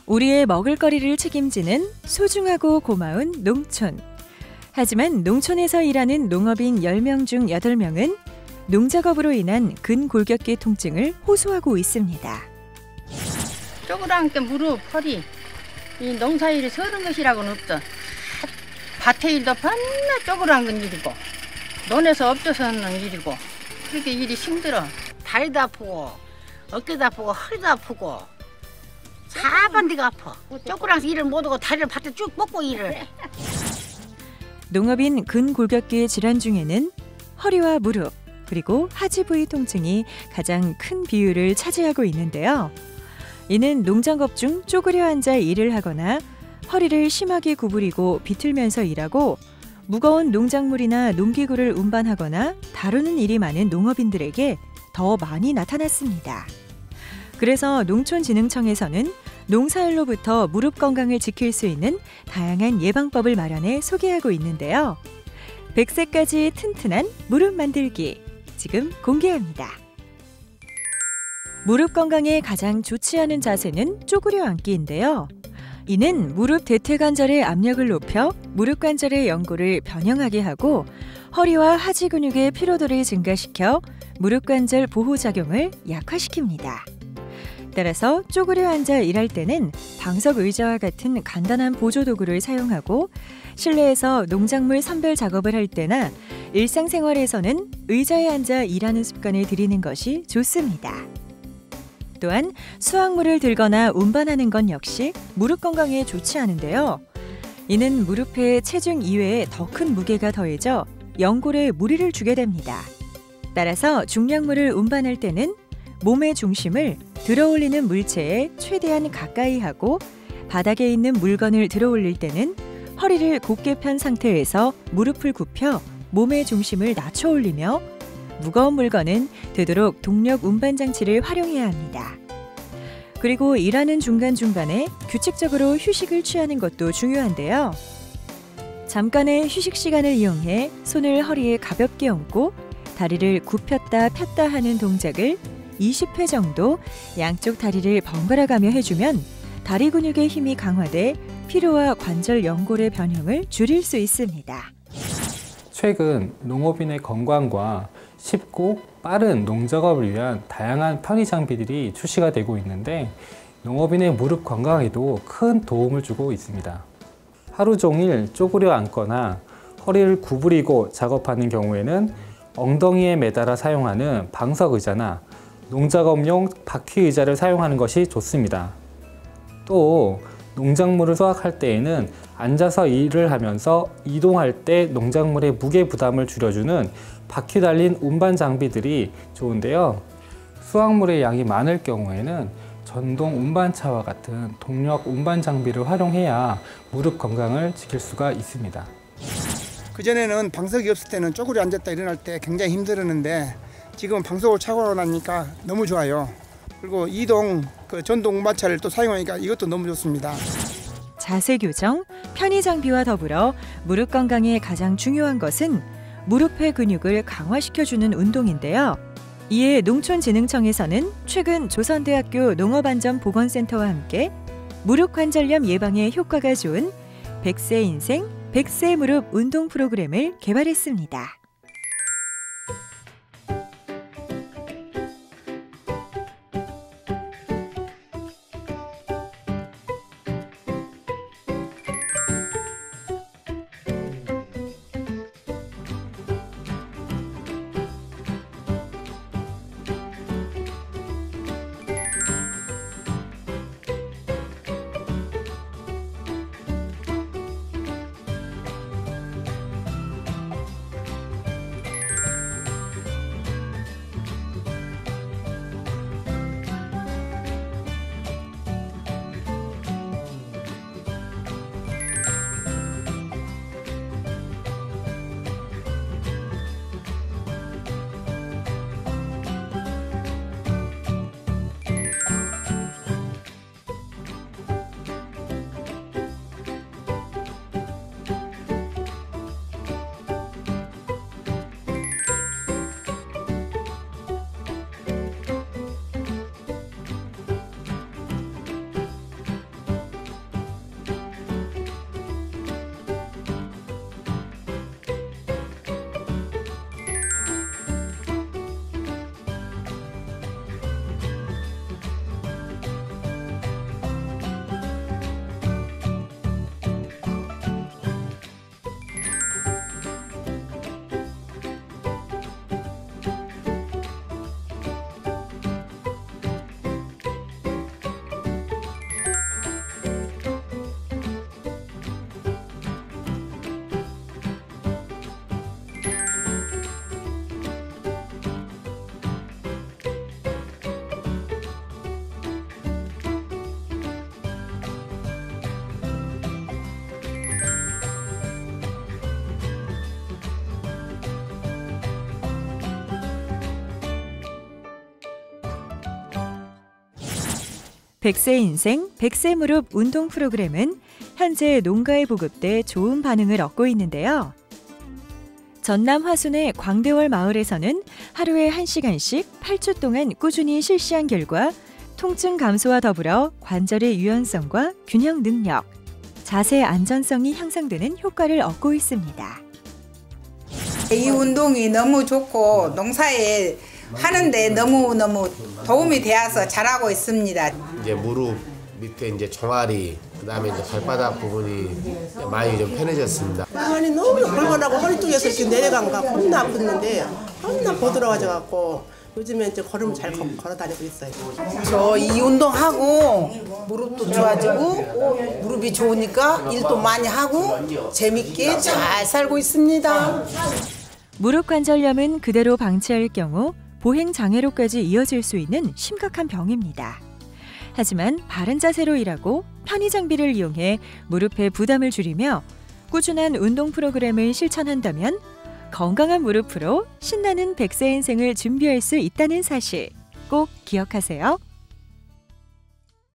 우리의 먹을거리를 책임지는 소중하고 고마운 농촌. 하지만 농촌에서 일하는 농업인 10명 중 8명은 농작업으로 인한 근골격계 통증을 호소하고 있습니다. 쪼그란 게 무릎, 허리, 이 농사일이 서른 것이라고는 없어. 밭에 일도 반나 쪼그란 건 일이고 논에서 엎쳐서 하는 일이고 그렇게 일이 힘들어. 다리도 아프고 어깨도 아프고 허리도 아프고 사번 데가 아파. 쪼그랑서 일을 못하고 다리를 밭에 쭉 뻗고 일을 해. 농업인 근골격계 질환 중에는 허리와 무릎 그리고 하지 부위 통증이 가장 큰 비율을 차지하고 있는데요. 이는 농작업 중 쪼그려 앉아 일을 하거나 허리를 심하게 구부리고 비틀면서 일하고 무거운 농작물이나 농기구를 운반하거나 다루는 일이 많은 농업인들에게 더 많이 나타났습니다. 그래서 농촌진흥청에서는 농사일로부터 무릎 건강을 지킬 수 있는 다양한 예방법을 마련해 소개하고 있는데요. 100세까지 튼튼한 무릎 만들기 지금 공개합니다. 무릎 건강에 가장 좋지 않은 자세는 쪼그려 앉기인데요. 이는 무릎 대퇴관절의 압력을 높여 무릎 관절의 연골을 변형하게 하고 허리와 하지 근육의 피로도를 증가시켜 무릎 관절 보호작용을 약화시킵니다. 따라서 쪼그려 앉아 일할 때는 방석 의자와 같은 간단한 보조도구를 사용하고 실내에서 농작물 선별 작업을 할 때나 일상생활에서는 의자에 앉아 일하는 습관을 들이는 것이 좋습니다. 또한 수확물을 들거나 운반하는 건 역시 무릎 건강에 좋지 않은데요. 이는 무릎에 체중 이외에 더 큰 무게가 더해져 연골에 무리를 주게 됩니다. 따라서 중량물을 운반할 때는 몸의 중심을 들어올리는 물체에 최대한 가까이 하고 바닥에 있는 물건을 들어올릴 때는 허리를 곧게 편 상태에서 무릎을 굽혀 몸의 중심을 낮춰 올리며 무거운 물건은 되도록 동력 운반 장치를 활용해야 합니다. 그리고 일하는 중간중간에 규칙적으로 휴식을 취하는 것도 중요한데요. 잠깐의 휴식 시간을 이용해 손을 허리에 가볍게 얹고 다리를 굽혔다 폈다 하는 동작을 20회 정도 양쪽 다리를 번갈아 가며 해주면 다리 근육의 힘이 강화돼 피로와 관절 연골의 변형을 줄일 수 있습니다. 최근 농업인의 건강과 쉽고 빠른 농작업을 위한 다양한 편의 장비들이 출시가 되고 있는데 농업인의 무릎 건강에도 큰 도움을 주고 있습니다. 하루 종일 쪼그려 앉거나 허리를 구부리고 작업하는 경우에는 엉덩이에 매달아 사용하는 방석 의자나 농작업용 바퀴 의자를 사용하는 것이 좋습니다. 또 농작물을 수확할 때에는 앉아서 일을 하면서 이동할 때 농작물의 무게 부담을 줄여주는 바퀴 달린 운반 장비들이 좋은데요. 수확물의 양이 많을 경우에는 전동 운반차와 같은 동력 운반 장비를 활용해야 무릎 건강을 지킬 수가 있습니다. 그전에는 방석이 없을 때는 쪼그려 앉았다 일어날 때 굉장히 힘들었는데 지금은 방석을 차고 나니까 너무 좋아요. 그리고 이동 전동 운반차를 또 사용하니까 이것도 너무 좋습니다. 자세 교정, 편의 장비와 더불어 무릎 건강에 가장 중요한 것은 무릎의 근육을 강화시켜주는 운동인데요. 이에 농촌진흥청에서는 최근 조선대학교 농업안전보건센터와 함께 무릎 관절염 예방에 효과가 좋은 100세 인생 100세 무릎 운동 프로그램을 개발했습니다. 백세 인생, 백세 무릎 운동 프로그램은 현재 농가에 보급돼 좋은 반응을 얻고 있는데요. 전남 화순의 광대월 마을에서는 하루에 1시간씩 8주 동안 꾸준히 실시한 결과 통증 감소와 더불어 관절의 유연성과 균형 능력, 자세 안전성이 향상되는 효과를 얻고 있습니다. 이 운동이 너무 좋고 농사에 하는데 너무너무 도움이 되어서 잘하고 있습니다. 이제 무릎 밑에 이제 종아리, 그다음에 이제 발바닥 부분이 많이 좀 편해졌습니다. 아니 너무 골골하고 허리 쪽에서 이렇게 내려간 거 겁나 아팠는데 겁나 보들어가져 갖고 요즘에 이제 걸음을 잘 걸어 다니고 있어요. 저 이 운동하고 무릎도 좋아지고 무릎이 좋으니까 일도 많이 하고 재밌게 잘 살고 있습니다. 무릎 관절염은 그대로 방치할 경우 보행 장애로까지 이어질 수 있는 심각한 병입니다. 하지만 바른 자세로 일하고 편의 장비를 이용해 무릎의 부담을 줄이며 꾸준한 운동 프로그램을 실천한다면 건강한 무릎으로 신나는 백세 인생을 준비할 수 있다는 사실 꼭 기억하세요.